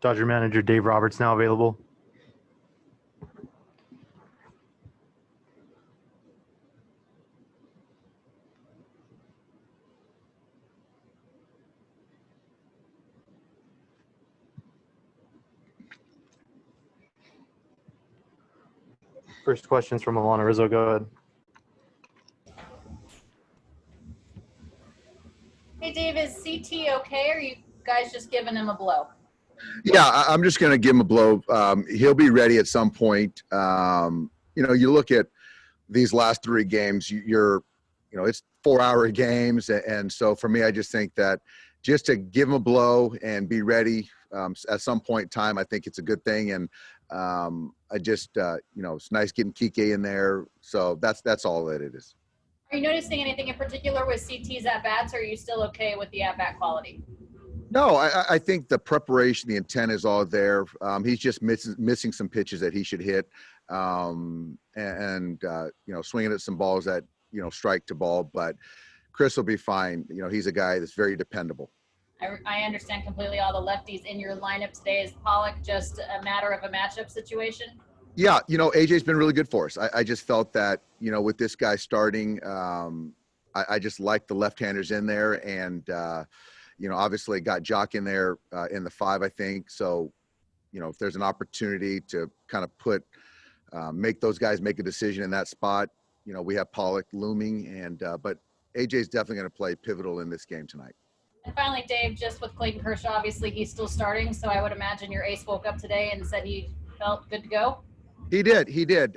Dodger manager Dave Roberts now available. First question's from Alanna Rizzo. Go ahead. Hey, Dave, is CT okay, or are you guys just giving him a blow? Yeah, I'm just going to give him a blow. He'll be ready at some point. You look at these last 3 games, it's 4-hour games. And so for me, I just think that just to give him a blow and be ready at some point in time, I think it's a good thing. And it's nice getting Kike in there. So that's all that it is. Are you noticing anything in particular with CT's at-bats, or are you still okay with the at-bat quality? No, I think the preparation, the intent is all there. He's just missing some pitches that he should hit, swinging at some balls that, strike to ball. But Chris will be fine. He's a guy that's very dependable. I understand completely all the lefties in your lineup today. Is Pollock just a matter of a matchup situation? Yeah, AJ's been really good for us. I just felt that, with this guy starting, I just like the left-handers in there. And, obviously got Jock in there in the 5, I think. So, if there's an opportunity to kind of make those guys make a decision in that spot, we have Pollock looming. But AJ's definitely going to play pivotal in this game tonight. And finally, Dave, just with Clayton Kershaw, obviously he's still starting. So I would imagine your ace woke up today and said he felt good to go. He did.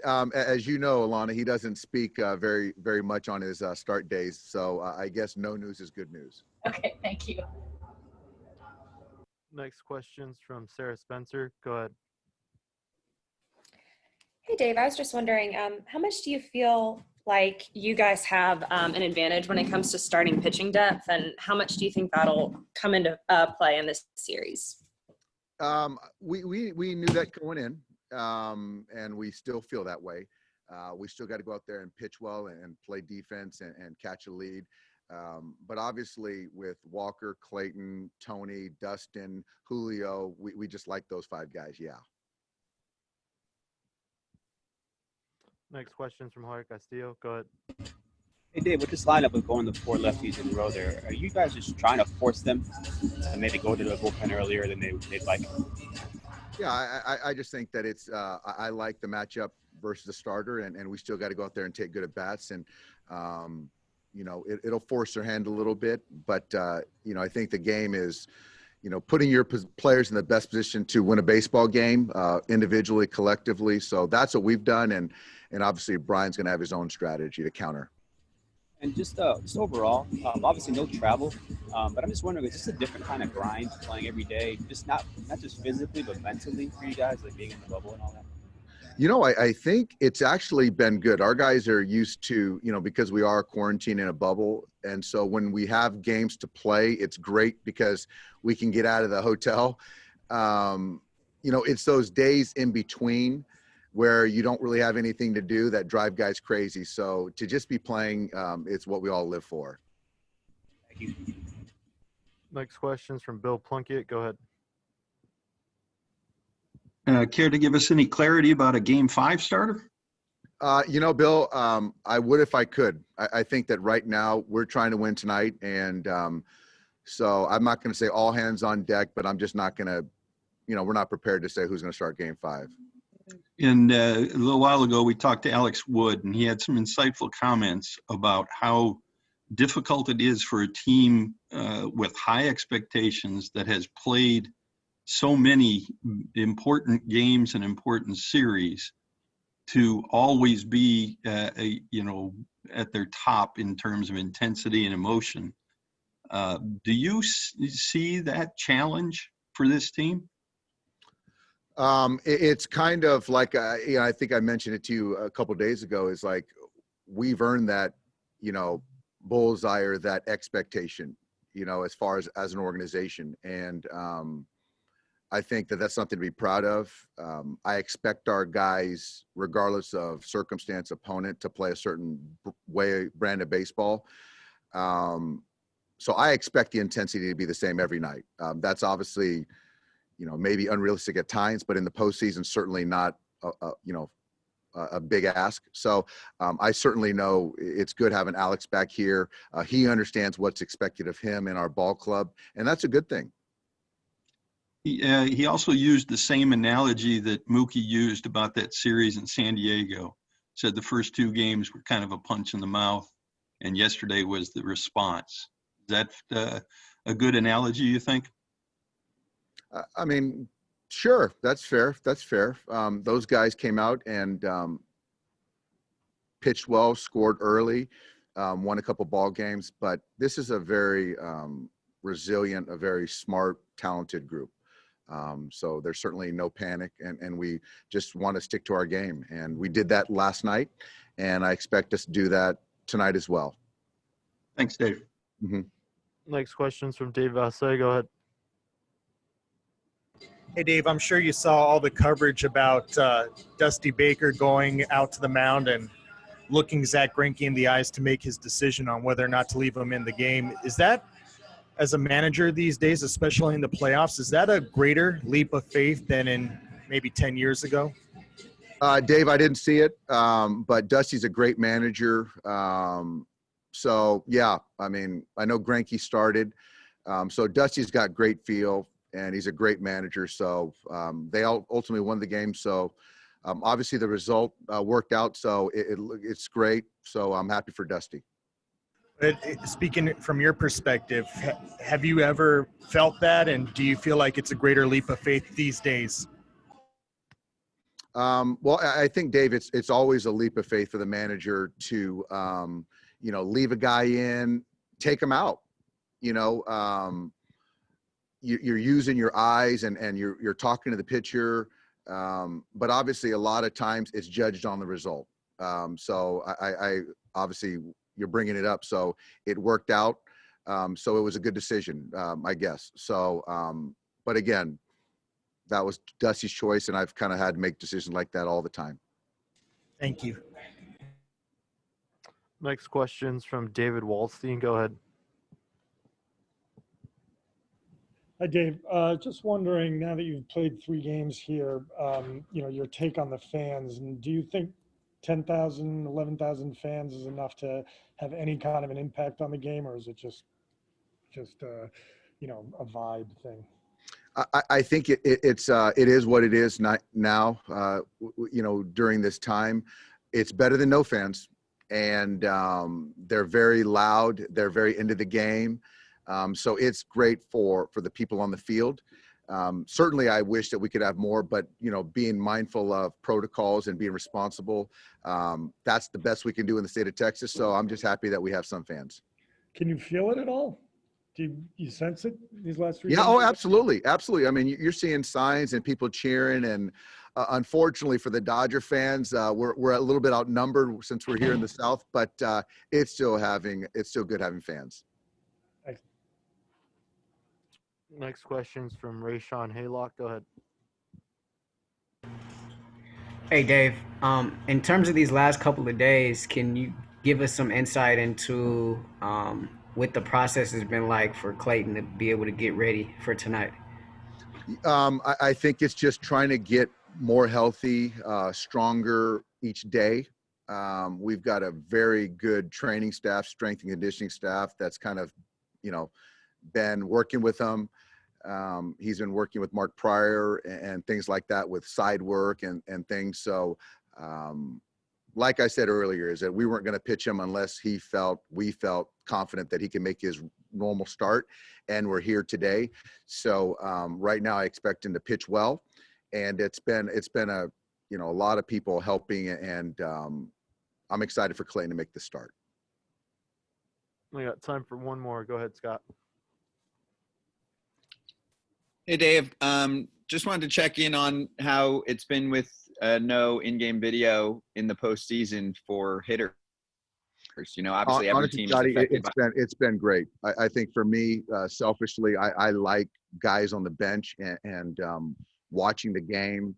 As you know, Alanna, he doesn't speak very, very much on his start days. So I guess no news is good news. Okay, thank you. Next question's from Sarah Spencer. Go ahead. Hey, Dave, I was just wondering, how much do you feel like you guys have an advantage when it comes to starting pitching depth, and how much do you think that'll come into play in this series? We knew that going in. And we still feel that way. We still got to go out there and pitch well and play defense and catch a lead. But obviously with Walker, Clayton, Tony, Dustin, Julio, we just like those 5 guys. Yeah. Next question from Jorge Castillo. Go ahead. Hey, Dave, with this lineup of going the 4 lefties in a row there, are you guys just trying to force them to maybe go to the bullpen earlier than they'd like? Yeah, I just think that it's I like the matchup versus the starter, and we still got to go out there and take good at bats, and it'll force their hand a little bit, but I think the game is putting your players in the best position to win a baseball game, individually, collectively. So that's what we've done, and obviously Brian's going to have his own strategy to counter. And just overall, obviously no travel, but I'm just wondering, is this a different kind of grind playing every day, just not just physically, but mentally for you guys, like being in the bubble and all that? I think it's actually been good. Our guys are used to, because we are quarantined in a bubble. And so when we have games to play, it's great because we can get out of the hotel. It's those days in between where you don't really have anything to do that drive guys crazy. So to just be playing, it's what we all live for. Thank you. Next question's from Bill Plunkett. Go ahead. Care to give us any clarity about a Game 5 starter? Bill, I would if I could. I think that right now we're trying to win tonight. And so I'm not going to say all hands on deck, but I'm just not going to, we're not prepared to say who's going to start Game 5. And a little while ago, we talked to Alex Wood, and he had some insightful comments about how difficult it is for a team with high expectations that has played so many important games and important series to always be, at their top in terms of intensity and emotion. Do you see that challenge for this team? It's kind of like, I think I mentioned it to you a couple of days ago, is like, we've earned that, bullseye or that expectation, as far as an organization. And I think that that's something to be proud of. I expect our guys, regardless of circumstance, opponent, to play a certain brand of baseball. So I expect the intensity to be the same every night. That's obviously, maybe unrealistic at times, but in the postseason, certainly not, a big ask. So I certainly know it's good having Alex back here. He understands what's expected of him in our ball club, and that's a good thing. He also used the same analogy that Mookie used about that series in San Diego. Said the first two games were kind of a punch in the mouth, and yesterday was the response. Is that a good analogy, you think? I mean, sure, that's fair. That's fair. Those guys came out and pitched well, scored early, won a couple ball games, but this is a very resilient, a very smart, talented group. So there's certainly no panic, and we just want to stick to our game. And we did that last night, and I expect us to do that tonight as well. Thanks, Dave. Mm-hmm. Next question's from Dave Vassay. Go ahead. Hey, Dave, I'm sure you saw all the coverage about Dusty Baker going out to the mound and looking Zach Greinke in the eyes to make his decision on whether or not to leave him in the game. Is that, as a manager these days, especially in the playoffs, is that a greater leap of faith than in maybe 10 years ago? Dave, I didn't see it, but Dusty's a great manager. So, yeah, I mean, I know Greinke started. So Dusty's got great feel, and he's a great manager. So they all ultimately won the game. So obviously the result worked out. So it's great. So I'm happy for Dusty. Speaking from your perspective, have you ever felt that? And do you feel like it's a greater leap of faith these days? Well, I think, Dave, it's always a leap of faith for the manager to, leave a guy in, take him out. You're using your eyes and you're talking to the pitcher. But obviously a lot of times it's judged on the result. So I obviously you're bringing it up. So it worked out. So it was a good decision, I guess. So, but again, that was Dusty's choice, and I've kind of had to make decisions like that all the time. Thank you. Next question's from David Waldstein. Go ahead. Hi, Dave. Just wondering, now that you've played 3 games here, your take on the fans, and do you think 10,000, 11,000 fans is enough to have any kind of an impact on the game, or is it just a vibe thing? I think it is what it is now. During this time, it's better than no fans, and they're very loud. They're very into the game, so it's great for the people on the field. Certainly, I wish that we could have more, but being mindful of protocols and being responsible, that's the best we can do in the state of Texas. So I'm just happy that we have some fans. Can you feel it at all? Do you sense it these last 3 Yeah. games? Oh, absolutely. Absolutely. I mean, you're seeing signs and people cheering, and unfortunately for the Dodger fans, we're a little bit outnumbered since we're here in the South, but it's still good having fans. Thanks. Next question's from Rayshawn Haylock. Go ahead. Hey, Dave. In terms of these last couple of days, can you give us some insight into what the process has been like for Clayton to be able to get ready for tonight? I think it's just trying to get more healthy, stronger each day. We've got a very good training staff, strength and conditioning staff that's kind of, been working with him. He's been working with Mark Pryor and things like that with side work and things. So, like I said earlier, is that we weren't going to pitch him unless we felt confident that he can make his normal start, and we're here today. So right now I expect him to pitch well, and it's been a lot of people helping, and I'm excited for Clayton to make the start. We got time for one more. Go ahead, Scott. Hey, Dave. Just wanted to check in on how it's been with no in-game video in the postseason for hitters. Obviously every Honestly, team Scotty, is affected it's been great. I think for me, selfishly, I like guys on the bench and watching the game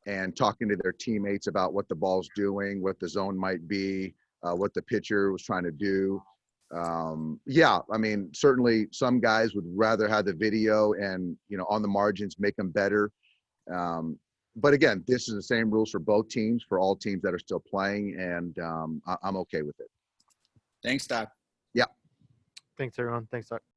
and talking to their teammates about what the ball's doing, what the zone might be, what the pitcher was trying to do. Yeah, I mean, certainly some guys would rather have the video and, you know, on the margins, make them better. But again, this is the same rules for both teams, for all teams that are still playing, and I'm okay with it. Thanks, Doc. Yeah. Thanks, everyone. Thanks, Doc.